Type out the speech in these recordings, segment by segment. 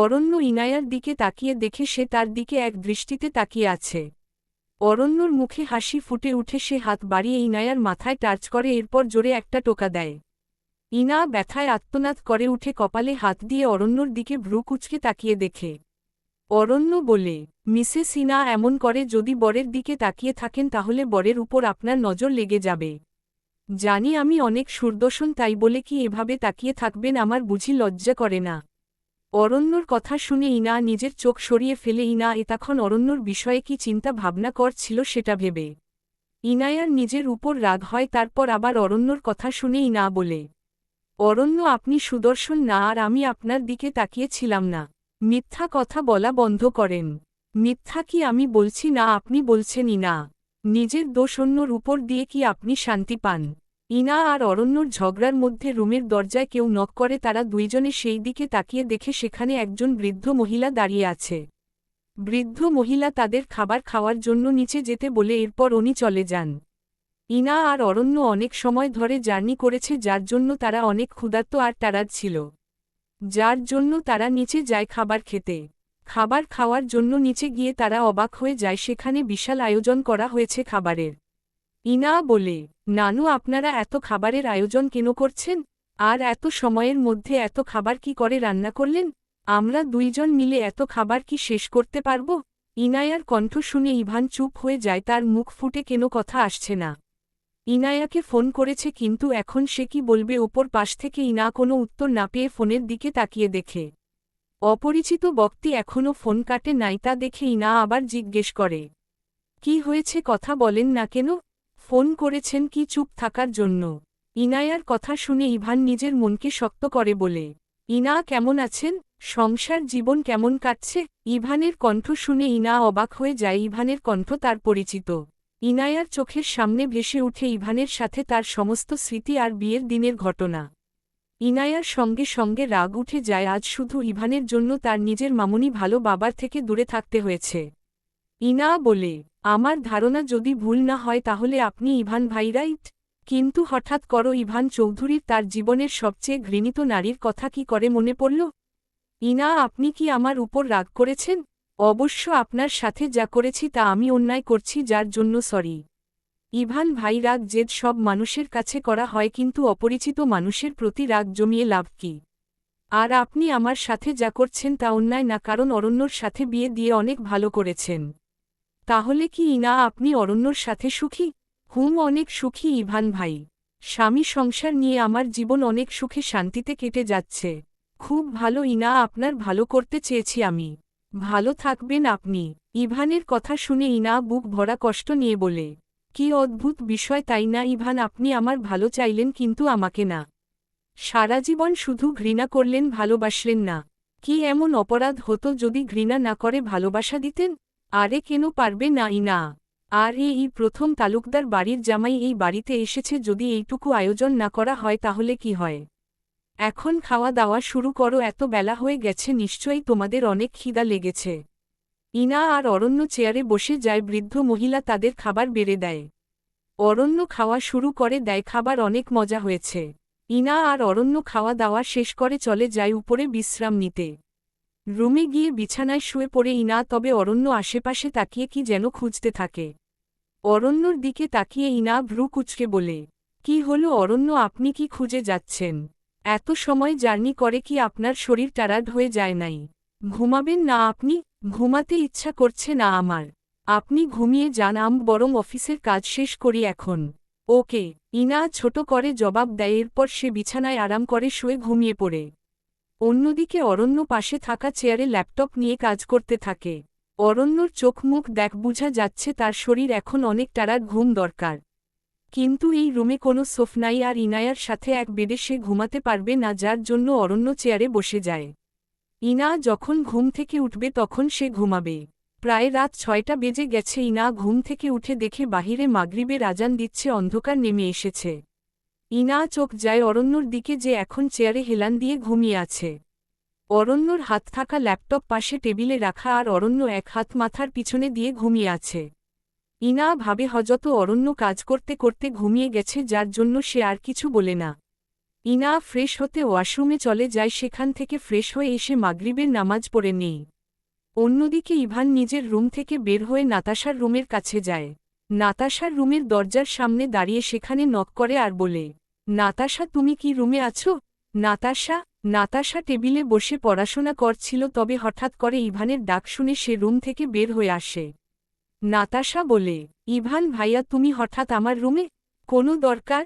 অরণ্য ইনায়ার দিকে তাকিয়ে দেখে সে তার দিকে এক দৃষ্টিতে তাকিয়ে আছে। অরণ্যর মুখে হাসি ফুটে উঠে সে হাত বাড়িয়ে ইনায়ার মাথায় টাচ করে, এরপর জোরে একটা টোকা দেয়। ইনা ব্যথায় আত্মনাদ করে উঠে কপালে হাত দিয়ে অরণ্যর দিকে ভ্রু কুঁচকে তাকিয়ে দেখে। অরণ্য বলে, মিসেস ইনা এমন করে যদি বরের দিকে তাকিয়ে থাকেন তাহলে বরের উপর আপনার নজর লেগে যাবে। জানি আমি অনেক সুদর্শন, তাই বলে কি এভাবে তাকিয়ে থাকবেন? আমার বুঝি লজ্জা করে না? অরণ্যর কথা শুনে ইনা নিজের চোখ সরিয়ে ফেলে। ইনা এতক্ষণ অরণ্যর বিষয়ে কি চিন্তা ভাবনা করছিল সেটা ভেবে ইনায়ার নিজের উপর রাগ হয়। তারপর আবার অরণ্যর কথা শুনে ইনা বলে, অরণ্য আপনি সুদর্শন না, আর আমি আপনার দিকে তাকিয়েছিলাম না। মিথ্যা কথা বলা বন্ধ করেন। মিথ্যা কি আমি বলছি না আপনি বলছেন? ইনা নিজের দোষ অন্যর উপর দিয়ে কি আপনি শান্তি পান? ইনা আর অরণ্যর ঝগড়ার মধ্যে রুমের দরজায় কেউ নক করে। তারা দুইজনে সেই দিকে তাকিয়ে দেখে সেখানে একজন বৃদ্ধ মহিলা দাঁড়িয়ে আছে। বৃদ্ধ মহিলা তাদের খাবার খাওয়ার জন্য নিচে যেতে বলে এরপর উনি চলে যান। ইনা আর অরণ্য অনেক সময় ধরে জার্নি করেছে, যার জন্য তারা অনেক ক্ষুধার্ত আর টায়ার্ড ছিল, যার জন্য তারা নিচে যায় খাবার খেতে। খাবার খাওয়ার জন্য নিচে গিয়ে তারা অবাক হয়ে যায়, সেখানে বিশাল আয়োজন করা হয়েছে খাবারের। ইনা বলে, নানু আপনারা এত খাবারের আয়োজন কেন করছেন? আর এত সময়ের মধ্যে এত খাবার কি করে রান্না করলেন? আমরা দুইজন মিলে এত খাবার কি শেষ করতে পারব? ইনায়ার কণ্ঠ শুনে ইভান চুপ হয়ে যায়, তার মুখ ফুটে কেন কথা আসছে না। ইনায়াকে ফোন করেছে কিন্তু এখন সে কি বলবে? ওপর পাশ থেকে ইনা কোনো উত্তর না পেয়ে ফোনের দিকে তাকিয়ে দেখে অপরিচিত ব্যক্তি এখনও ফোন কাটে নাই। তা দেখে ইনা আবার জিজ্ঞেস করে, কি হয়েছে? কথা বলেন না কেন? ফোন করেছেন কি চুপ থাকার জন্য? ইনায়ার কথা শুনে ইভান নিজের মনকে শক্ত করে বলে, ইনা কেমন আছেন? সংসার জীবন কেমন কাটছে? ইভানের কণ্ঠ শুনে ইনা অবাক হয়ে যায়। ইভানের কণ্ঠ তার পরিচিত। ইনায়ার চোখের সামনে ভেসে উঠে ইভানের সাথে তার সমস্ত স্মৃতি আর বিয়ের দিনের ঘটনা। ইনায়ার সঙ্গে সঙ্গে রাগ উঠে যায়। আজ শুধু ইভানের জন্য তার নিজের মামুনি ভালো বাবার থেকে দূরে থাকতে হয়েছে। ইনা বলে, আমার ধারণা যদি ভুল না হয় তাহলে আপনি ইভান ভাই, রাইট? কিন্তু হঠাৎ করো ইভান চৌধুরীর তার জীবনের সবচেয়ে ঘৃণিত নারীর কথা কি করে মনে পড়ল? ইনা আপনি কি আমার উপর রাগ করেছেন? অবশ্য আপনার সাথে যা করেছি তা আমি অন্যায় করছি, যার জন্য সরি। ইভান ভাই, রাগ জেদ সব মানুষের কাছে করা হয়, কিন্তু অপরিচিত মানুষের প্রতি রাগ জমিয়ে লাভ কি? আর আপনি আমার সাথে যা করছেন তা অন্যায় না, কারণ অরণ্যর সাথে বিয়ে দিয়ে অনেক ভালো করেছেন। তাহলে কি ইনা আপনি অরণ্যর সাথে সুখী? অনেক সুখী ইভান ভাই। স্বামী সংসার নিয়ে আমার জীবন অনেক সুখে শান্তিতে কেটে যাচ্ছে। খুব ভালো ইনা, আপনার ভালো করতে চেয়েছি আমি। ভালো থাকবেন আপনি। ইভানের কথা শুনে ইনা বুক ভরা কষ্ট নিয়ে বলে, কি অদ্ভুত বিষয় তাই না ইভান? আপনি আমার ভালো চাইলেন কিন্তু আমাকে না। সারা জীবন শুধু ঘৃণা করলেন, ভালোবাসলেন না। কি এমন অপরাধ হতো যদি ঘৃণা না করে ভালোবাসা দিতেন? আরে কেন পারবে না ইনা? আর এই প্রথম তালুকদার বাড়ির জামাই এই বাড়িতে এসেছে, যদি এইটুকু আয়োজন না করা হয় তাহলে কি হয়? এখন খাওয়া দাওয়া শুরু করো, এত বেলা হয়ে গেছে, নিশ্চয়ই তোমাদের অনেক খিদা লেগেছে। ইনা আর অরণ্য চেয়ারে বসে যায়। বৃদ্ধ মহিলা তাদের খাবার বেড়ে দেয়। অরণ্য খাওয়া শুরু করে দেয়। খাবার অনেক মজা হয়েছে। ইনা আর অরণ্য খাওয়া দাওয়া শেষ করে চলে যায় উপরে বিশ্রাম নিতে। রুমে গিয়ে বিছানায় শুয়ে পড়ে ইনা, তবে অরণ্য আশেপাশে তাকিয়ে কি যেন খুঁজতে থাকে। অরণ্যর দিকে তাকিয়ে ইনা ভ্রু কুঁচকে বলে, কি হলো অরণ্য, আপনি কি খুঁজে যাচ্ছেন? এত সময় জার্নি করে কি আপনার শরীর টায়ার্ড হয়ে যায় নাই? ঘুমাবেন না আপনি? ঘুমাতে ইচ্ছা করছে না আমার। আপনি ঘুমিয়ে যান, বরং অফিসের কাজ শেষ করি এখন। ওকে, ইনা ছোট করে জবাব দেয়। এরপর সে বিছানায় আরাম করে শুয়ে ঘুমিয়ে পড়ে। অন্যদিকে অরণ্য পাশে থাকা চেয়ারে ল্যাপটপ নিয়ে কাজ করতে থাকে। অরণ্যর চোখ মুখ দেখ বোঝা যাচ্ছে তার শরীর এখন অনেক টায়ার্ড, ঘুম দরকার। কিন্তু এই রুমে কোনো সোফ নাই আর ইনায়ার সাথে এক বেডে সে ঘুমাতে পারবে না, যার জন্য অরণ্য চেয়ারে বসে যায়। ইনা যখন ঘুম থেকে উঠবে তখন সে ঘুমাবে। প্রায় রাত 6টা বেজে গেছে। ইনা ঘুম থেকে উঠে দেখে বাহিরে মাগরিবের আজান দিচ্ছে, অন্ধকার নেমে এসেছে। ইনা চোখ যায় অরণ্যর দিকে, যে এখন চেয়ারে হেলান দিয়ে ঘুমিয়ে আছে। অরণ্যর হাত থাকা ল্যাপটপ পাশে টেবিলে রাখা, আর অরণ্য এক হাত মাথার পিছনে দিয়ে ঘুমিয়ে আছে। ইনা ভাবে হয়তো অরণ্য কাজ করতে করতে ঘুমিয়ে গেছে, যার জন্য সে আর কিছু বলে না। ইনা ফ্রেশ হতে ওয়াশরুমে চলে যায়, সেখান থেকে ফ্রেশ হয়ে এসে মাগরিবের নামাজ পড়ে নেই। অন্যদিকে ইভান নিজের রুম থেকে বের হয়ে নাতাশার রুমের কাছে যায়। নাতাশার রুমের দরজার সামনে দাঁড়িয়ে সেখানে নক করে আর বলে, নাতাশা তুমি কি রুমে আছো? নাতাশা টেবিলে বসে পড়াশোনা করছিল, তবে হঠাৎ করে ইভানের ডাক শুনে সে রুম থেকে বের হয়ে আসে। নাতাশা বলে, ইভান ভাইয়া তুমি হঠাৎ আমার রুমে? কোনো দরকার?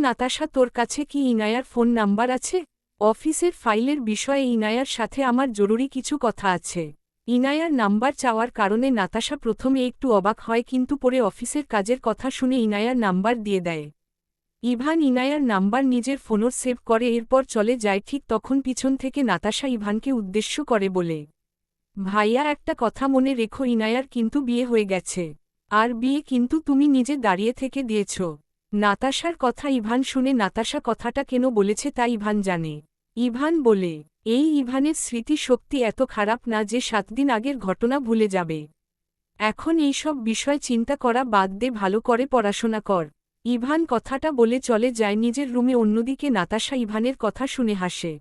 নাতাশা তোর কাছে কি ইনায়ার ফোন নাম্বার আছে? অফিসের ফাইলের বিষয়ে ইনায়ার সাথে আমার জরুরি কিছু কথা আছে। ইনায়ার নাম্বার চাওয়ার কারণে নাতাশা প্রথমে একটু অবাক হয়, কিন্তু পরে অফিসের কাজের কথা শুনে ইনায়ার নাম্বার দিয়ে দেয়। ইভান ইনায়ার নাম্বার নিজের ফোনও সেভ করে, এরপর চলে যায়। ঠিক তখন পিছন থেকে নাতাশা ইভানকে উদ্দেশ্য করে বলে, ভাইয়া একটা কথা মনে রেখো, ইনায়ার কিন্তু বিয়ে হয়ে গেছে। আর বিয়ে কিন্তু তুমি নিজে দাঁড়িয়ে থেকে দিয়েছ। নাতাশার কথা ইভান শুনে নাতাশা কথাটা কেন বলেছে তা ইভান জানে। ইভান বলে, এই ইভানের স্মৃতিশক্তি এত খারাপ না যে 7 দিন আগের ঘটনা ভুলে যাবে। এখন এইসব বিষয় চিন্তা করা বাদ দে, ভালো করে পড়াশোনা কর। ইভান কথাটা বলে চলে যায় নিজের রুমে। অন্যদিকে নাতাশা ইভানের কথা শুনে হাসে।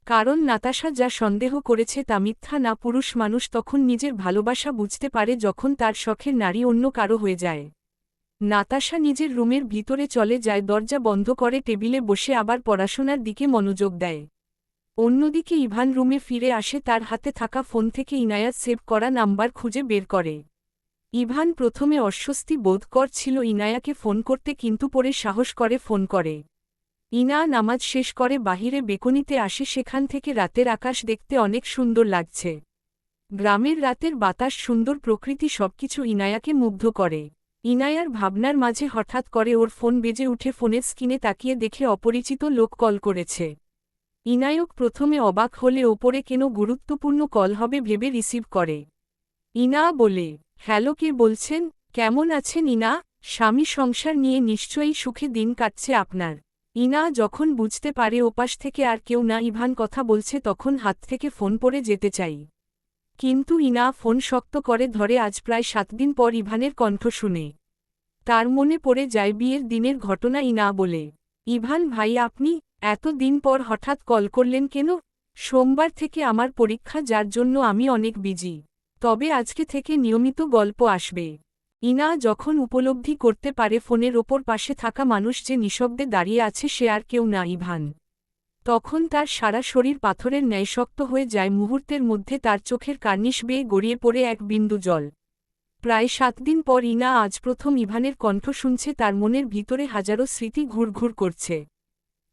কারণ নাতাশা যা সন্দেহ করেছে তা মিথ্যা না। পুরুষ মানুষ তখন নিজের ভালোবাসা বুঝতে পারে যখন তার শখের নারী অন্য কারো হয়ে যায়। নাতাশা নিজের রুমের ভিতরে চলে যায়, দরজা বন্ধ করে টেবিলে বসে আবার পড়াশোনার দিকে মনোযোগ দেয়। অন্যদিকে ইভান রুমে ফিরে আসে, তার হাতে থাকা ফোন থেকে ইনায়ার সেভ করা নাম্বার খুঁজে বের করে। ইভান প্রথমে অস্বস্তি বোধ করছিল ইনায়াকে ফোন করতে, কিন্তু পরে সাহস করে ফোন করে। ইনা নামাজ শেষ করে বাহিরে বেকনিতে আসে, সেখান থেকে রাতের আকাশ দেখতে অনেক সুন্দর লাগছে। গ্রামের রাতের বাতাস, সুন্দর প্রকৃতি সবকিছু ইনায়াকে মুগ্ধ করে। ইনায়ার ভাবনার মাঝে হঠাৎ করে ওর ফোন বেজে উঠে। ফোনের স্ক্রিনে তাকিয়ে দেখে অপরিচিত লোক কল করেছে। ইনায়ক প্রথমে অবাক হলে ওপরে কেন গুরুত্বপূর্ণ কল হবে ভেবে রিসিভ করে। ইনা বলে, হ্যালো, কে বলছেন? কেমন আছেন ইনা? স্বামী সংসার নিয়ে নিশ্চয়ই সুখে দিন কাটছে আপনার। ইনা যখন বুঝতে পারে ওপাশ থেকে আর কেউ না ইভান কথা বলছে, তখন হাত থেকে ফোন পড়ে যেতে চাই। কিন্তু ইনা ফোন শক্ত করে ধরে। আজ প্রায় 7 দিন পর ইভানের কণ্ঠ শুনে তার মনে পড়ে যায় বিয়ের দিনের ঘটনা। ইনা বলে, ইভান ভাই আপনি এত দিন পর হঠাৎ কল করলেন কেন? সোমবার থেকে আমার পরীক্ষা, যার জন্য আমি অনেক বিজি। তবে আজকে থেকে নিয়মিত গল্প আসবে। ইনা যখন উপলব্ধি করতে পারে ফোনের ওপর পাশে থাকা মানুষ যে নিঃশব্দে দাঁড়িয়ে আছে সে আর কেউ না ইভান, তখন তার সারা শরীর পাথরের ন্যায় শক্ত হয়ে যায়। মুহূর্তের মধ্যে তার চোখের কার্নিশ বেয়ে গড়িয়ে পড়ে এক বিন্দু জল। প্রায় 7 দিন পর ইনা আজ প্রথম ইভানের কণ্ঠ শুনছে। তার মনের ভিতরে হাজারো স্মৃতি ঘুরঘুর করছে,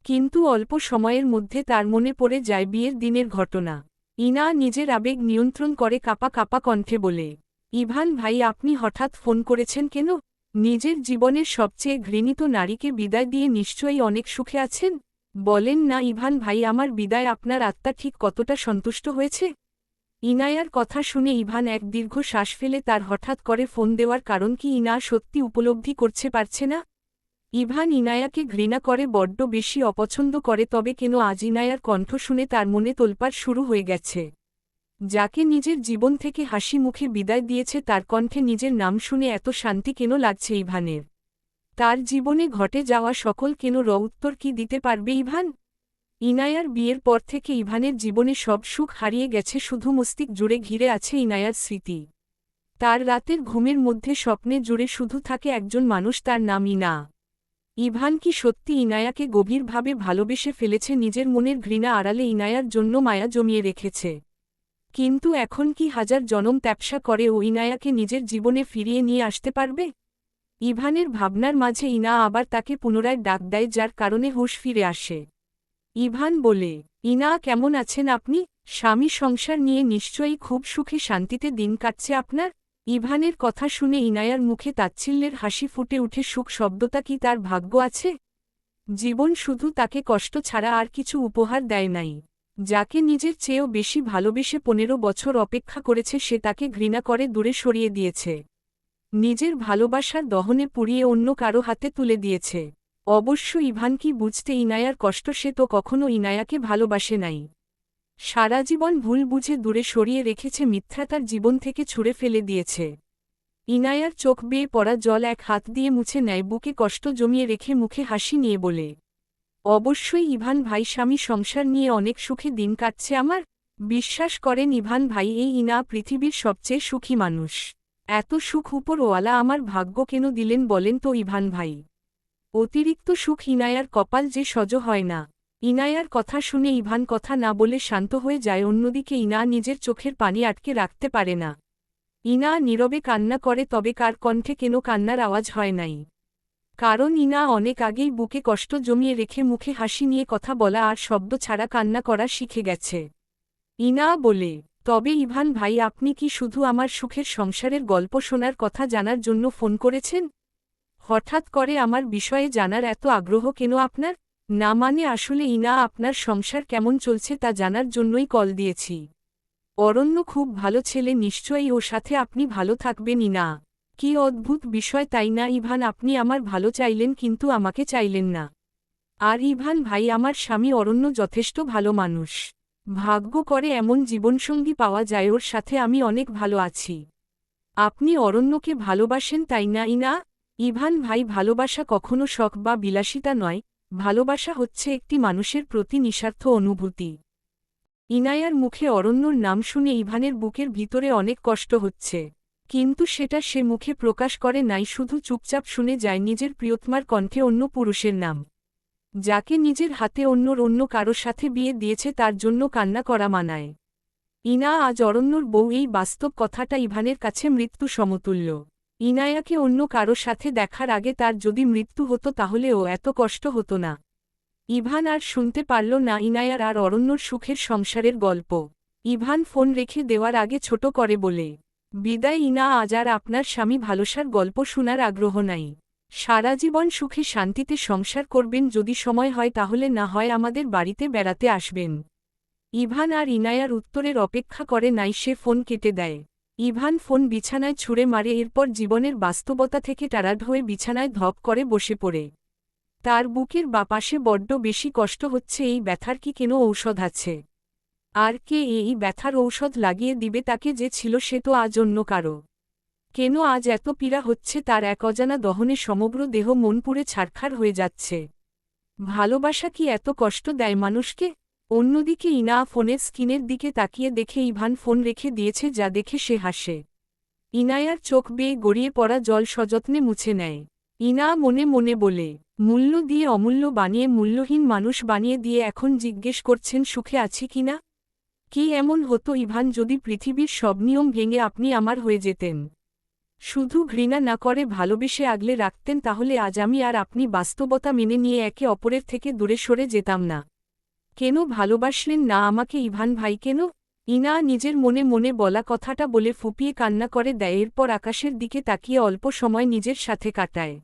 কিন্তু অল্প সময়ের মধ্যে তার মনে পড়ে যায় বিয়ের দিনের ঘটনা। ইনা নিজের আবেগ নিয়ন্ত্রণ করে কাঁপা কাঁপা কণ্ঠে বলে, ইভান ভাই আপনি হঠাৎ ফোন করেছেন কেন? নিজের জীবনের সবচেয়ে ঘৃণিত নারীকে বিদায় দিয়ে নিশ্চয়ই অনেক সুখে আছেন। বলেন না ইভান ভাই, আমার বিদায় আপনার আত্মা ঠিক কতটা সন্তুষ্ট হয়েছে? ইনায়ার কথা শুনে ইভান এক দীর্ঘ শ্বাস ফেলে। তার হঠাৎ করে ফোন দেওয়ার কারণ কি ইনা সত্যি উপলব্ধি করতে পারছে না। ইভান ইনায়াকে ঘৃণা করে, বড্ড বেশি অপছন্দ করে। তবে কেন আজ ইনায়ার কণ্ঠ শুনে তার মনে তোলপাড় শুরু হয়ে গেছে। যাকে নিজের জীবন থেকে হাসি মুখে বিদায় দিয়েছে, তার কণ্ঠে নিজের নাম শুনে এত শান্তি কেন লাগছে ইভানের? তার জীবনে ঘটে যাওয়া সকল কেন উত্তর কি দিতে পারবে ইভান? ইনায়ার বিয়ের পর থেকে ইভানের জীবনে সব সুখ হারিয়ে গেছে। শুধু মস্তিষ্ক জুড়ে ঘিরে আছে ইনায়ার স্মৃতি। তার রাতের ঘুমের মধ্যে স্বপ্নে জুড়ে শুধু থাকে একজন মানুষ, তার নাম ইনা। ইভান কি সত্যি ইনায়াকে গভীরভাবে ভালোবেসে ফেলেছে? নিজের মনের ঘৃণা আড়ালে ইনায়ার জন্য মায়া জমিয়ে রেখেছে। কিন্তু এখন কি হাজার জনম ত্যাপসা করে ও ইনায়াকে নিজের জীবনে ফিরিয়ে নিয়ে আসতে পারবে? ইভানের ভাবনার মাঝে ইনা আবার তাকে পুনরায় ডাক দেয়, যার কারণে হুঁশ ফিরে আসে। ইভান বলে, ইনা কেমন আছেন আপনি? স্বামী সংসার নিয়ে নিশ্চয়ই খুব সুখে শান্তিতে দিন কাটছে আপনার। ইভানের কথা শুনে ইনায়ার মুখে তাচ্ছিল্যের হাসি ফুটে উঠে। সুখ শব্দটা কি তার ভাগ্য আছে? জীবন শুধু তাকে কষ্ট ছাড়া আর কিছু উপহার দেয় নাই। যাকে নিজের চেয়েও বেশি ভালোবেসে 15 বছর অপেক্ষা করেছে, সে তাকে ঘৃণা করে দূরে সরিয়ে দিয়েছে। নিজের ভালোবাসার দহনে পুড়িয়ে অন্য কারো হাতে তুলে দিয়েছে। অবশ্য ইভান কি বুঝতে ইনায়ার কষ্ট? সে তো কখনো ইনায়াকে ভালোবাসে নাই। সারা জীবন ভুল বুঝে দূরে সরিয়ে রেখেছে, মিথ্যাতার জীবন থেকে ছুঁড়ে ফেলে দিয়েছে। ইনায়ার চোখ বেয়ে পড়া জল এক হাত দিয়ে মুছে নেয়, বুকে কষ্ট জমিয়ে রেখে মুখে হাসি নিয়ে বলে, অবশ্যই ইভান ভাই, স্বামী সংসার নিয়ে অনেক সুখে দিন কাটছে আমার। বিশ্বাস করেন ইভান ভাই, এই ইনা পৃথিবীর সবচেয়ে সুখী মানুষ। এত সুখ উপরওয়ালা আমার ভাগ্য কেন দিলেন বলেন তো ইভান ভাই। অতিরিক্ত সুখ ইনায়ার কপাল যে সহ্য হয় না। ইনায়ার কথা শুনে ইভান কথা না বলে শান্ত হয়ে যায়। অন্যদিকে ইনা নিজের চোখের পানি আটকে রাখতে পারে না। ইনা নীরবে কান্না করে, তবে কার কণ্ঠে কেন কান্নার আওয়াজ হয় নাই। কারণ ইনা অনেক আগেই বুকে কষ্ট জমিয়ে রেখে মুখে হাসি নিয়ে কথা বলা আর শব্দ ছাড়া কান্না করা শিখে গেছে। ইনা বলে, তবে ইভান ভাই, আপনি কি শুধু আমার সুখের সংসারের গল্প শোনার কথা জানার জন্য ফোন করেছেন? হঠাৎ করে আমার বিষয়ে জানার এত আগ্রহ কেন আপনার? না মানে আসলে ইনা, আপনার সংসার কেমন চলছে তা জানার জন্যই কল দিয়েছি। অরণ্য খুব ভালো ছেলে, নিশ্চয়ই ওর সাথে আপনি ভালো থাকবেন। ইনা, কি অদ্ভুত বিষয় তাই না ইভান, আপনি আমার ভালো চাইলেন কিন্তু আমাকে চাইলেন না। আর ইভান ভাই, আমার স্বামী অরণ্য যথেষ্ট ভালো মানুষ। ভাগ্য করে এমন জীবনসঙ্গী পাওয়া যায়, ওর সাথে আমি অনেক ভালো আছি। আপনি অরণ্যকে ভালোবাসেন তাই না ইনা? ইভান ভাই, ভালোবাসা কখনো শখ বা বিলাসিতা নয়, ভালোবাসা হচ্ছে একটি মানুষের প্রতি নিঃস্বার্থ অনুভূতি। ইনায়ার মুখে অরণ্যর নাম শুনে ইভানের বুকের ভিতরে অনেক কষ্ট হচ্ছে, কিন্তু সেটা সে মুখে প্রকাশ করে নাই, শুধু চুপচাপ শুনে যায় নিজের প্রিয়তমার কণ্ঠে অন্য পুরুষের নাম, যাকে নিজের হাতে অন্য কারো সাথে বিয়ে দিয়েছে, তার জন্য কান্না করা মানায়। ইনা আজ অরণ্যর বউ, এই বাস্তব কথাটা ইভানের কাছে মৃত্যু সমতুল্য। ইনায়াকে অন্য কারো সাথে দেখার আগে তার যদি মৃত্যু হতো তাহলে ও এত কষ্ট হতো না। ইভান আর শুনতে পারল না ইনায়ার আর অরণ্যর সুখের সংসারের গল্প। ইভান ফোন রেখে দেওয়ার আগে ছোট করে বলে, বিদায় ইনা, আজ আর আপনার স্বামী ভালোসার গল্প শোনার আগ্রহ নাই। সারা জীবন সুখে শান্তিতে সংসার করবেন, যদি সময় হয় তাহলে না হয় আমাদের বাড়িতে বেড়াতে আসবেন। ইভান আর ইনায়ার উত্তরের অপেক্ষা করে নাই, সে ফোন কেটে দেয়। ইভান ফোন বিছানায় ছুঁড়ে মারে, এরপর জীবনের বাস্তবতা থেকে টায়ার্ড হয়ে বিছানায় ধপ করে বসে পড়ে। তার বুকের বাপাশে বড্ড বেশি কষ্ট হচ্ছে, এই ব্যথার কি কেন ঔষধ আছে? আর কে এই ব্যথার ঔষধ লাগিয়ে দিবে তাকে, যে ছিল সে তো আজ অন্য কারো। কেন আজ এত পীড়া হচ্ছে তার, এক অজানা দহনে সমগ্র দেহ মন পুড়ে ছারখার হয়ে যাচ্ছে। ভালোবাসা কি এত কষ্ট দেয় মানুষকে? অন্যদিকে ইনা ফোনের স্ক্রিনের দিকে তাকিয়ে দেখে ইভান ফোন রেখে দিয়েছে, যা দেখে সে হাসে। ইনায়ার চোখ বেয়ে গড়িয়ে পড়া জল সযত্নে মুছে নেয়। ইনা মনে মনে বলে, মূল্য দিয়ে অমূল্য বানিয়ে মূল্যহীন মানুষ বানিয়ে দিয়ে এখন জিজ্ঞেস করছেন সুখে আছি কিনা? কি এমন হতো ইভান যদি পৃথিবীর সব নিয়ম ভেঙে আপনি আমার হয়ে যেতেন? শুধু ঘৃণা না করে ভালোবেসে আগলে রাখতেন, তাহলে আজ আমি আর আপনি বাস্তবতা মেনে নিয়ে একে অপরের থেকে দূরে সরে যেতাম না। কেন ভালোবাসলেন না আমাকে ইভান ভাই, কেন? ইনা নিজের মনে মনে বলা কথাটা বলে ফুপিয়ে কান্না করে দেয়, এরপর আকাশের দিকে তাকিয়ে অল্প সময় নিজের সাথে কাটায়।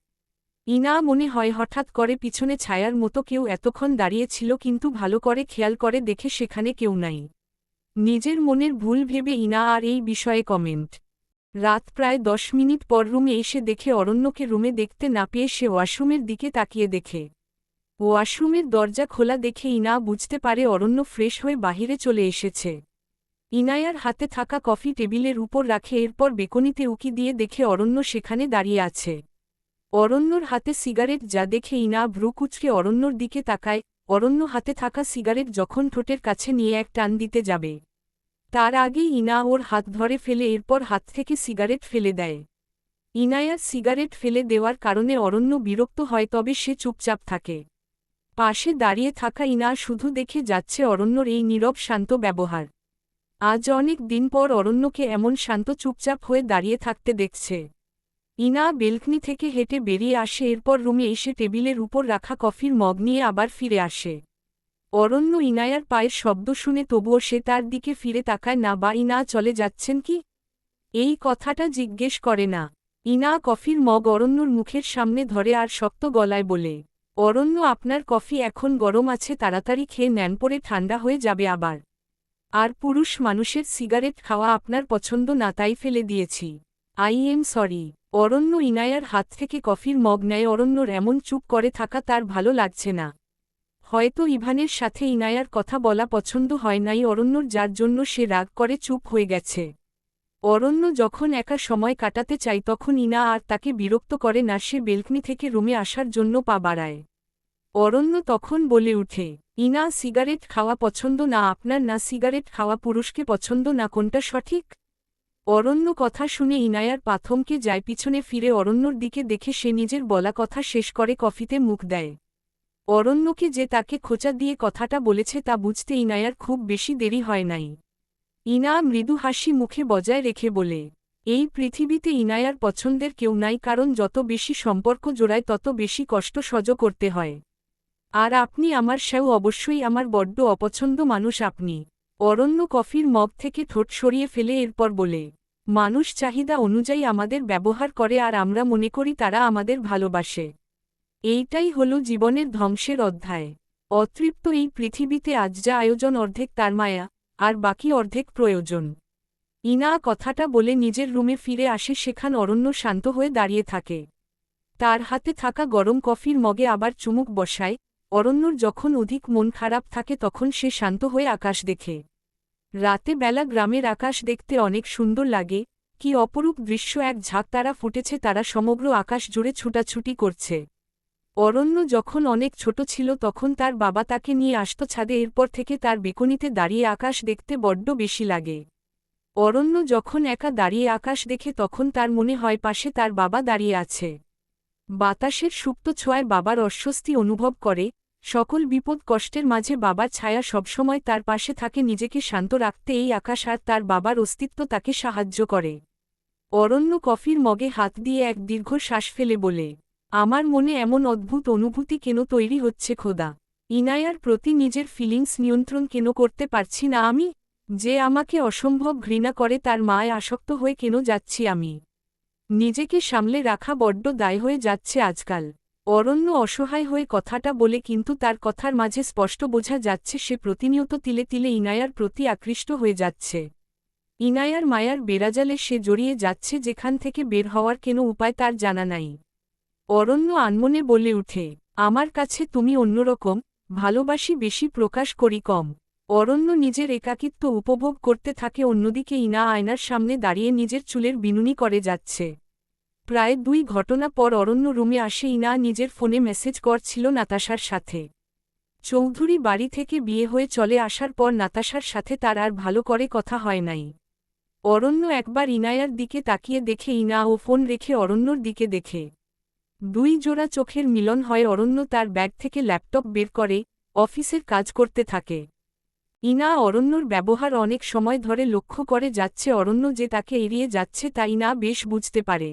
ইনা মনে হয় হঠাৎ করে পিছনে ছায়ার মতো কেউ এতক্ষণ দাঁড়িয়ে ছিল, কিন্তু ভালো করে খেয়াল করে দেখে সেখানে কেউ নাই। নিজের মনের ভুল ভেবে ইনা আর এই বিষয়ে কমেন্ট। রাত প্রায় 10 মিনিট পর রুমে এসে দেখে অরণ্যকে রুমে দেখতে না পেয়ে সে ওয়াশরুমের দিকে তাকিয়ে দেখে। ওয়াশরুমের দরজা খোলা দেখে ইনা বুঝতে পারে অরণ্য ফ্রেশ হয়ে বাহিরে চলে এসেছে। ইনায়ার হাতে থাকা কফি টেবিলের উপর রাখে, এরপর বেকনিতে উকি দিয়ে দেখে অরণ্য সেখানে দাঁড়িয়ে আছে। অরণ্যর হাতে সিগারেট, যা দেখে ইনা ভ্রু কুঁচকে অরণ্যর দিকে তাকায়। অরণ্য হাতে থাকা সিগারেট যখন ঠোঁটের কাছে নিয়ে এক টান দিতে যাবে, তার আগেই ইনা ওর হাত ধরে ফেলে, এরপর হাত থেকে সিগারেট ফেলে দেয়। ইনায়ার সিগারেট ফেলে দেওয়ার কারণে অরণ্য বিরক্ত হয়, তবে সে চুপচাপ থাকে। পাশে দাঁড়িয়ে থাকা ইনা শুধু দেখে যাচ্ছে অরণ্যর এই নীরব শান্ত ব্যবহার। আজ অনেক দিন পর অরণ্যকে এমন শান্ত চুপচাপ হয়ে দাঁড়িয়ে থাকতে দেখছে। ইনা বেলকনি থেকে হেঁটে বেরিয়ে আসে, এরপর রুমে এসে টেবিলের উপর রাখা কফির মগ নিয়ে আবার ফিরে আসে। অরণ্য ইনায়ার পায়ের শব্দ শুনে তবুও সে তার দিকে ফিরে তাকায় না, বা ইনা চলে যাচ্ছেন কি এই কথাটা জিজ্ঞেস করে না। ইনা কফির মগ অরণ্যর মুখের সামনে ধরে আর শক্ত গলায় বলে, অরণ্য, আপনার কফি এখন গরম আছে, তাড়াতাড়ি খেয়ে নেন, পরে ঠান্ডা হয়ে যাবে আবার। আর পুরুষ মানুষের সিগারেট খাওয়া আপনার পছন্দ না, তাই ফেলে দিয়েছি। I am sorry. অরণ্য ইনায়ার হাত থেকে কফির মগ নেয়। অরণ্যর এমন চুপ করে থাকা তার ভালো লাগছে না। হয়তো ইভানের সাথে ইনায়ার কথা বলা পছন্দ হয় নাই অরণ্যর, যার জন্য সে রাগ করে চুপ হয়ে গেছে। অরণ্য যখন একা সময় কাটাতে চায় তখন ইনা আর তাকে বিরক্ত করে না, সে বেলকনি থেকে রুমে আসার জন্য পা বাড়ায়। অরণ্য তখন বলে উঠে, ইনা সিগারেট খাওয়া পছন্দ না আপনার, না সিগারেট খাওয়া পুরুষকে পছন্দ না, কোনটা সঠিক? অরণ্য কথা শুনে ইনায়ার পাথমকে যায়, পিছনে ফিরে অরণ্যর দিকে দেখে সে নিজের বলা কথা শেষ করে কফিতে মুখ দেয়। অরণ্যকে যে তাকে খোঁচা দিয়ে কথাটা বলেছে তা বুঝতে ইনায়ার খুব বেশি দেরি হয় নাই। ইনা মৃদু হাসি মুখে বজায় রেখে বলে, এই পৃথিবীতে ইনায়ার পছন্দের কেউ নাই, কারণ যত বেশি সম্পর্ক জোড়ায় তত বেশি কষ্ট সহ্য করতে হয়। আর আপনি আমার সেও অবশ্যই আমার বড্ড অপছন্দ মানুষ আপনি। অরণ্য কফির মগ থেকে ঠোঁট সরিয়ে ফেলে এরপর বলে, মানুষ চাহিদা অনুযায়ী আমাদের ব্যবহার করে আর আমরা মনে করি তারা আমাদের ভালোবাসে। এইটাই হলো জীবনের ধ্বংসের অধ্যায়। অতৃপ্ত এই পৃথিবীতে আজ যা আয়োজন অর্ধেক তার মায়া, আর বাকি অর্ধেক প্রয়োজন। ইনা কথাটা বলে নিজের রুমে ফিরে আসে, সেখান অরণ্য শান্ত হয়ে দাঁড়িয়ে থাকে। তার হাতে থাকা গরম কফির মগে আবার চুমুক বসায়। অরণ্যর যখন অধিক মন খারাপ থাকে তখন সে শান্ত হয়ে আকাশ দেখে। রাতে বেলা গ্রামের আকাশ দেখতে অনেক সুন্দর লাগে, কি অপরূপ দৃশ্য, এক ঝাঁক তারা ফুটেছে, তারা সমগ্র আকাশ জুড়ে ছুটাছুটি করছে। অরণ্য যখন অনেক ছোট ছিল তখন তার বাবা তাকে নিয়ে আসত ছাদে, এরপর থেকে তার বেকনিতে দাঁড়িয়ে আকাশ দেখতে বড্ড বেশি লাগে। অরণ্য যখন একা দাঁড়িয়ে আকাশ দেখে তখন তার মনে হয় পাশে তার বাবা দাঁড়িয়ে আছে। বাতাসের সুপ্ত ছোঁয়ায় বাবার অস্বস্তি অনুভব করে, সকল বিপদ কষ্টের মাঝে বাবার ছায়া সবসময় তার পাশে থাকে, নিজেকে শান্ত রাখতে এই আকাশ আর তার বাবার অস্তিত্ব তাকে সাহায্য করে। অরণ্য কফির মগে হাত দিয়ে এক দীর্ঘ শ্বাস ফেলে বলে, আমার মনে এমন অদ্ভুত অনুভূতি কেন তৈরি হচ্ছে খোদা? ইনায়ার প্রতি নিজের ফিলিংস নিয়ন্ত্রণ কেন করতে পারছি না আমি? যে আমাকে অসম্ভব ঘৃণা করে তার মায় আসক্ত হয়ে কেন যাচ্ছি আমি? নিজেকে সামলে রাখা বড্ড দায় হয়ে যাচ্ছে আজকাল। অরণ্য অসহায় হয়ে কথাটা বলে, কিন্তু তার কথার মাঝে স্পষ্ট বোঝা যাচ্ছে সে প্রতিনিয়ত তিলে তিলে ইনায়ার প্রতি আকৃষ্ট হয়ে যাচ্ছে। ইনায়ার মায়ার বেড়াজালে সে জড়িয়ে যাচ্ছে, যেখান থেকে বের হওয়ার কেন উপায় তার জানা নাই। অরণ্য আনমনে বলে উঠে, আমার কাছে তুমি অন্যরকম, ভালোবাসি বেশি, প্রকাশ করি কম। অরণ্য নিজের একাকিত্ব উপভোগ করতে থাকে, অন্যদিকে ইনা আয়নার সামনে দাঁড়িয়ে নিজের চুলের বিনুনি করে যাচ্ছে। প্রায় 2 ঘটনা পর অরণ্য রুমে আসে। ইনা নিজের ফোনে মেসেজ করছিল নাতাশার সাথে। চৌধুরী বাড়ি থেকে বিয়ে হয়ে চলে আসার পর নাতাশার সাথে তার আর ভালো করে কথা হয় নাই। অরণ্য একবার ইনায়ার দিকে তাকিয়ে দেখে ইনা ও ফোন রেখে অরণ্যর দিকে দেখে। 2 জোড়া চোখের মিলন হয়। অরণ্য তার ব্যাগ থেকে ল্যাপটপ বের করে অফিসের কাজ করতে থাকে। ইনা অরণ্যর ব্যবহার অনেক সময় ধরে লক্ষ্য করে যাচ্ছে, অরণ্য যে তাকে এড়িয়ে যাচ্ছে তা ইনা বেশ বুঝতে পারে।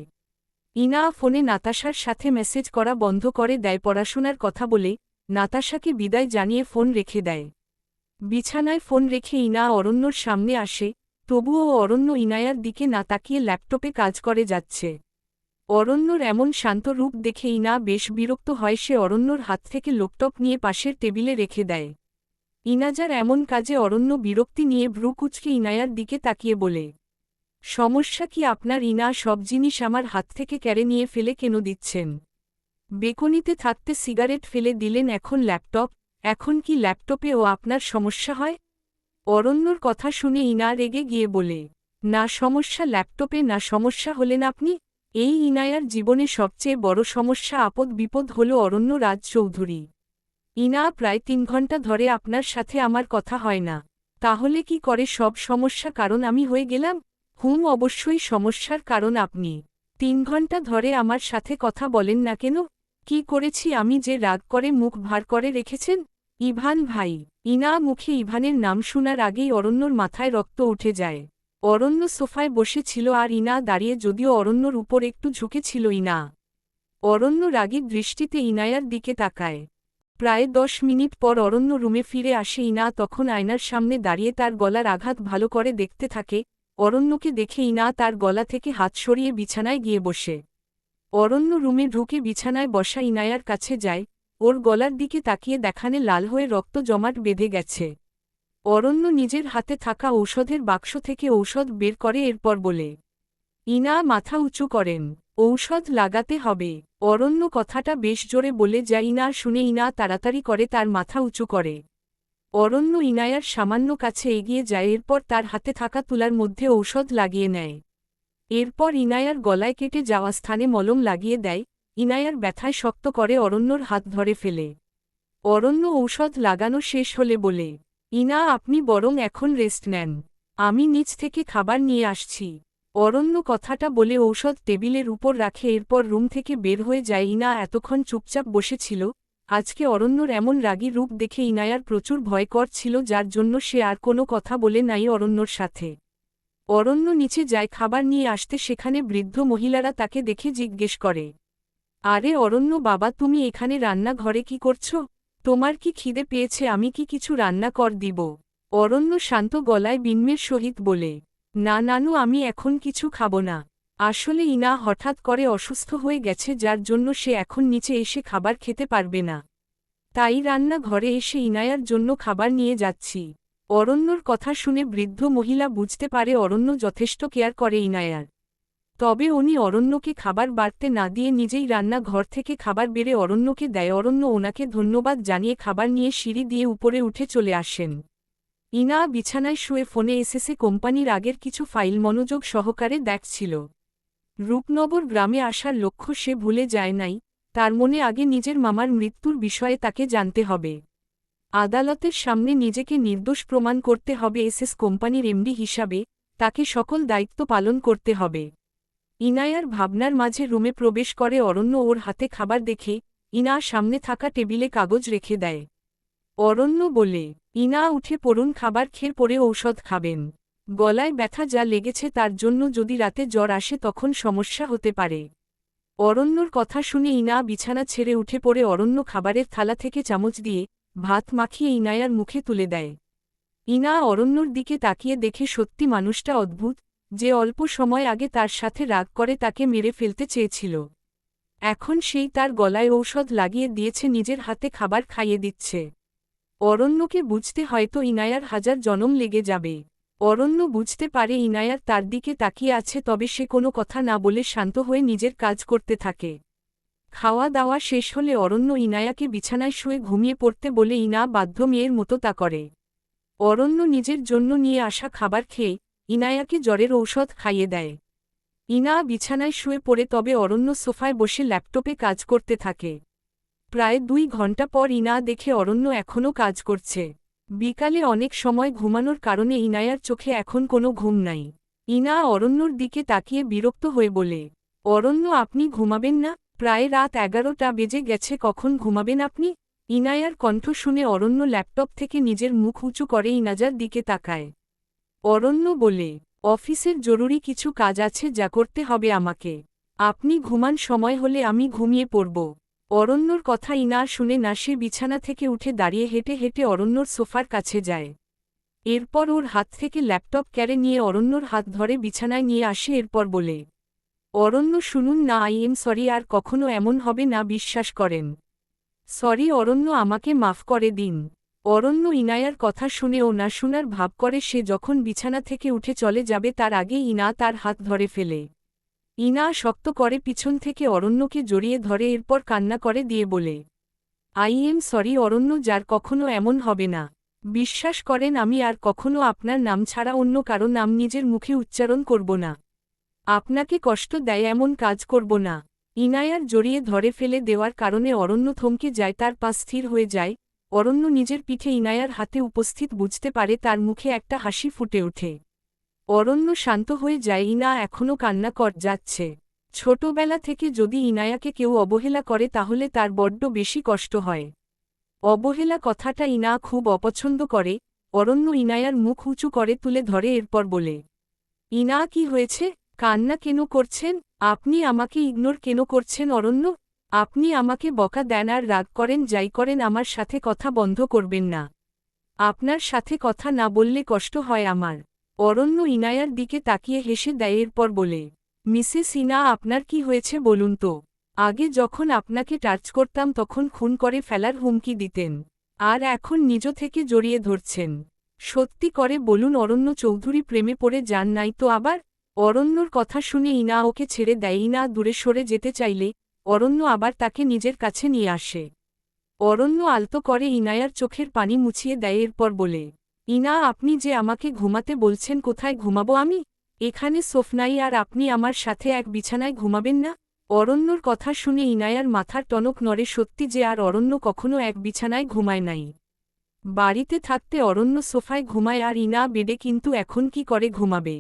ইনা ফোনে নাতাশার সাথে মেসেজ করা বন্ধ করে দেয়, পড়াশোনার কথা বলে নাতাশাকে বিদায় জানিয়ে ফোন রেখে দেয়। বিছানায় ফোন রেখে ইনা অরণ্যর সামনে আসে, তবুও অরণ্য ইনায়ার দিকে না তাকিয়ে ল্যাপটপে কাজ করে যাচ্ছে। অরণ্যর এমন শান্ত রূপ দেখে ইনা বেশ বিরক্ত হয়, সে অরণ্যর হাত থেকে ল্যাপটপ নিয়ে পাশের টেবিলে রেখে দেয়। ইনাজার এমন কাজে অরণ্য বিরক্তি নিয়ে ভ্রু কুঁচকে ইনায়ার দিকে তাকিয়ে বলে, সমস্যা কি আপনার? ইনা, সব জিনিস আমার হাত থেকে কেড়ে নিয়ে ফেলে কেন দিচ্ছেন? বেকনিতে থাকতে সিগারেট ফেলে দিলেন, এখন ল্যাপটপ, এখন কি ল্যাপটপেও আপনার সমস্যা হয়? অরণ্যর কথা শুনে ইনা রেগে গিয়ে বলে, না সমস্যা ল্যাপটপে, না সমস্যা হলেন আপনি। এই ইনায়ার জীবনে সবচেয়ে বড় সমস্যা, আপদ বিপদ হল অরণ্য রাজ চৌধুরী। ইনা, প্রায় 3 ঘন্টা ধরে আপনার সাথে আমার কথা হয় না। তাহলে কি করে সব সমস্যা কারণ আমি হয়ে গেলাম? অবশ্যই সমস্যার কারণ আপনি। 3 ঘন্টা ধরে আমার সাথে কথা বলেন না কেন? কি করেছি আমি যে রাগ করে মুখ ভার করে রেখেছেন? ইভান ভাই। ইনা মুখে ইভানের নাম শোনার আগেই অরণ্যর মাথায় রক্ত উঠে যায়। অরণ্য সোফায় বসে ছিল আর ইনা দাঁড়িয়ে, যদিও অরণ্যর উপর একটু ঝুঁকে ছিল ইনা। অরণ্য রাগী দৃষ্টিতে ইনায়ার দিকে তাকায়। প্রায় 10 মিনিট পর অরণ্য রুমে ফিরে আসে। ইনা তখন আয়নার সামনে দাঁড়িয়ে তার গলার আঘাত ভালো করে দেখতে থাকে। অরণ্যকে দেখে ইনা তার গলা থেকে হাত সরিয়ে বিছানায় গিয়ে বসে। অরণ্য রুমে ঢুকে বিছানায় বসা ইনায়ার কাছে যায়, ওর গলার দিকে তাকিয়ে দেখানে লাল হয়ে রক্ত জমাট বেঁধে গেছে। অরণ্য নিজের হাতে থাকা ঔষধের বাক্স থেকে ঔষধ বের করে, এরপর বলে, ইনা মাথা উঁচু করেন, ঔষধ লাগাতে হবে। অরণ্য কথাটা বেশ জোরে বলে যায়। ইনা শুনে ইনা তাড়াতাড়ি করে তার মাথা উঁচু করে। অরণ্য ইনায়ার সামান্য কাছে এগিয়ে যায়, এরপর তার হাতে থাকা তুলার মধ্যে ঔষধ লাগিয়ে নেয়। এরপর ইনায়ার গলায় কেটে যাওয়া স্থানে মলম লাগিয়ে দেয়। ইনায়ার ব্যথায় শক্ত করে অরণ্যর হাত ধরে ফেলে। অরণ্য ঔষধ লাগানো শেষ হলে বলে, ইনা আপনি বরং এখন রেস্ট নেন, আমি নিচ থেকে খাবার নিয়ে আসছি। অরণ্য কথাটা বলে ঔষধ টেবিলের উপর রাখে এরপর রুম থেকে বের হয়ে যায়। ইনা এতক্ষণ চুপচাপ বসেছিল, আজকে অরণ্যর এমন রাগী রূপ দেখে ইনায়ার প্রচুর ভয়কর ছিল, যার জন্য সে আর কোনো কথা বলে নাই অরণ্যর সাথে। অরণ্য নিচে যায় খাবার নিয়ে আসতে, সেখানে বৃদ্ধ মহিলারা তাকে দেখে জিজ্ঞেস করে, আরে অরণ্য বাবা, তুমি এখানে রান্নাঘরে কি করছো? তোমার কি খিদে পেয়েছে? আমি কি কিছু রান্না কর দিব? অরণ্য শান্ত গলায় বিনয়ের সহিত বলে, না নানু, আমি এখন কিছু খাব না। আসলে ইনা হঠাৎ করে অসুস্থ হয়ে গেছে, যার জন্য সে এখন নিচে এসে খাবার খেতে পারবে না। তাই রান্না ঘরে এসে ইনায়ার জন্য খাবার নিয়ে যাচ্ছি। অরণ্যর কথা শুনে বৃদ্ধ মহিলা বুঝতে পারে অরণ্য যথেষ্ট কেয়ার করে ইনায়ার। তবে উনি অরণ্যকে খাবার বাড়তে না দিয়ে নিজেই রান্না ঘর থেকে খাবার বেড়ে অরণ্যকে দেয়। অরণ্য ওনাকে ধন্যবাদ জানিয়ে খাবার নিয়ে সিঁড়ি দিয়ে উপরে উঠে চলে আসেন। ইনা বিছানায় শুয়ে ফোনে এসএসএ কোম্পানির আগের কিছু ফাইল মনোযোগ সহকারে দেখছিল। রূপনগর গ্রামে আসার লক্ষ্য সে ভুলে যায় নাই, তার মনে আগে নিজের মামার মৃত্যুর বিষয়ে তাকে জানতে হবে। আদালতের সামনে নিজেকে নির্দোষ প্রমাণ করতে হবে। এসএস কোম্পানির এমডি হিসাবে তাকে সকল দায়িত্ব পালন করতে হবে। ইনায়ার ভাবনার মাঝে রুমে প্রবেশ করে অরণ্য। ওর হাতে খাবার দেখে ইনা সামনে থাকা টেবিলে কাগজ রেখে দেয়। অরণ্য বলে, ইনা উঠে পড়ুন, খাবার খেয়ে পরে ঔষধ খাবেন। গলায় ব্যথা যা লেগেছে তার জন্য যদি রাতে জ্বর আসে তখন সমস্যা হতে পারে। অরণ্যর কথা শুনে ইনা বিছানা ছেড়ে উঠে পড়ে অরণ্য খাবারের থালা থেকে চামচ দিয়ে ভাত মাখিয়ে ইনায়ার মুখে তুলে দেয়। ইনা অরণ্যর দিকে তাকিয়ে দেখে সত্যি মানুষটা অদ্ভুত, যে অল্প সময় আগে তার সাথে রাগ করে তাকে মেরে ফেলতে চেয়েছিল, এখন সেই তার গলায় ঔষধ লাগিয়ে দিয়েছে, নিজের হাতে খাবার খাইয়ে দিচ্ছে। অরণ্যকে বুঝতে হয়তো ইনায়ার হাজার জনম লেগে যাবে। অরণ্য বুঝতে পারে ইনায়ার তার দিকে তাকিয়ে আছে, তবে সে কোনো কথা না বলে শান্ত হয়ে নিজের কাজ করতে থাকে। খাওয়া দাওয়া শেষ হলে অরণ্য ইনায়াকে বিছানায় শুয়ে ঘুমিয়ে পড়তে বলে ইনা বাধ্য মেয়ের মতো তা করে। অরণ্য নিজের জন্য নিয়ে আসা খাবার খেয়ে ইনায়াকে জ্বরের ঔষধ খাইয়ে দেয়। ইনা বিছানায় শুয়ে পড়ে, তবে অরণ্য সোফায় বসে ল্যাপটপে কাজ করতে থাকে। প্রায় 2 ঘন্টা পর ইনা দেখে অরণ্য এখনও কাজ করছে। বিকালে অনেক সময় ঘুমানোর কারণে ইনায়ার চোখে এখন কোনো ঘুম নাই। ইনা অরণ্যর দিকে তাকিয়ে বিরক্ত হয়ে বলে, অরণ্য আপনি ঘুমাবেন না? প্রায় রাত 11টা বেজে গেছে, কখন ঘুমাবেন আপনি? ইনায়ার কণ্ঠ শুনে অরণ্য ল্যাপটপ থেকে নিজের মুখ উঁচু করে ইনাজার দিকে তাকায়। অরণ্য বলে, অফিসের জরুরি কিছু কাজ আছে যা করতে হবে আমাকে। আপনি ঘুমান, সময় হলে আমি ঘুমিয়ে পড়ব। অরণ্যর কথা ইনা শুনে না, সে বিছানা থেকে উঠে দাঁড়িয়ে হেঁটে হেঁটে অরণ্যর সোফার কাছে যায়। এরপর ওর হাত থেকে ল্যাপটপ কেড়ে নিয়ে অরণ্যর হাত ধরে বিছানায় নিয়ে আসে। এরপর বলে, অরণ্য শুনুন না, আই এম সরি, আর কখনো এমন হবে না, বিশ্বাস করেন। সরি অরণ্য, আমাকে মাফ করে দিন। অরণ্য ইনায়ার কথা শুনে ও না শোনার ভাব করে। সে যখন বিছানা থেকে উঠে চলে যাবে তার আগেই ইনা তার হাত ধরে ফেলে। ইনা শক্ত করে পিছন থেকে অরণ্যকে জড়িয়ে ধরে, এরপর কান্না করে দিয়ে বলে, আই এম সরি অরণ্য, যার কখনো এমন হবে না। বিশ্বাস করেন, আমি আর কখনো আপনার নাম ছাড়া অন্য কারো নাম নিজের মুখে উচ্চারণ করব না। আপনাকে কষ্ট দেয় এমন কাজ করব না। ইনায়ার জড়িয়ে ধরে ফেলে দেওয়ার কারণে অরণ্য থমকে যায়, তার পা স্থির হয়ে যায়। অরণ্য নিজের পিঠে ইনায়ার হাতে উপস্থিত বুঝতে পারে, তার মুখে একটা হাসি ফুটে ওঠে। অরণ্য শান্ত হয়ে যায়। ইনা এখনও কান্না কর যাচ্ছে। ছোটবেলা থেকে যদি ইনায়াকে কেউ অবহেলা করে তাহলে তার বড্ড বেশি কষ্ট হয়। অবহেলা কথাটা ইনা খুব অপছন্দ করে। অরণ্য ইনায়ার মুখ উঁচু করে তুলে ধরে, এরপর বলে, ইনা কি হয়েছে? কান্না কেন করছেন? আপনি আমাকে ইগনোর কেন করছেন অরণ্য? আপনি আমাকে বকা দেন আর রাগ করেন, যাই করেন আমার সাথে কথা বন্ধ করবেন না। আপনার সাথে কথা না বললে কষ্ট হয় আমার। অরণ্য ইনায়ার দিকে তাকিয়ে হেসে দেয়, এরপর বলে, মিসেস ইনা, আপনার কি হয়েছে বলুন তো? আগে যখন আপনাকে টাচ করতাম তখন খুন করে ফেলার হুমকি দিতেন, আর এখন নিজ থেকে জড়িয়ে ধরছেন। সত্যি করে বলুন অরণ্য চৌধুরী, প্রেমে পড়ে যান নাই তো আবার? অরণ্যর কথা শুনে ইনা ওকে ছেড়ে দেয়। ইনা দূরে সরে যেতে চাইলে অরণ্য আবার তাকে নিজের কাছে নিয়ে আসে। অরণ্য আলতো করে ইনায়ার চোখের পানি মুছিয়ে দেয়, এরপর বলে, ইনা আপনি যে আমাকে ঘুমাতে বলছেন, কোথায় ঘুমাবো আমি? এখানে সোফ নাই, আর আপনি আমার সাথে এক বিছানায় ঘুমাবেন না? অরণ্যর কথা শুনে ইনায়ার মাথার টনক নড়ে, সত্যি যে আর অরণ্য কখনো এক বিছানায় ঘুমায় নাই। বাড়িতে থাকতে অরণ্য সোফায় ঘুমায় আর ইনা বেডে, কিন্তু এখন কি করে ঘুমাবে।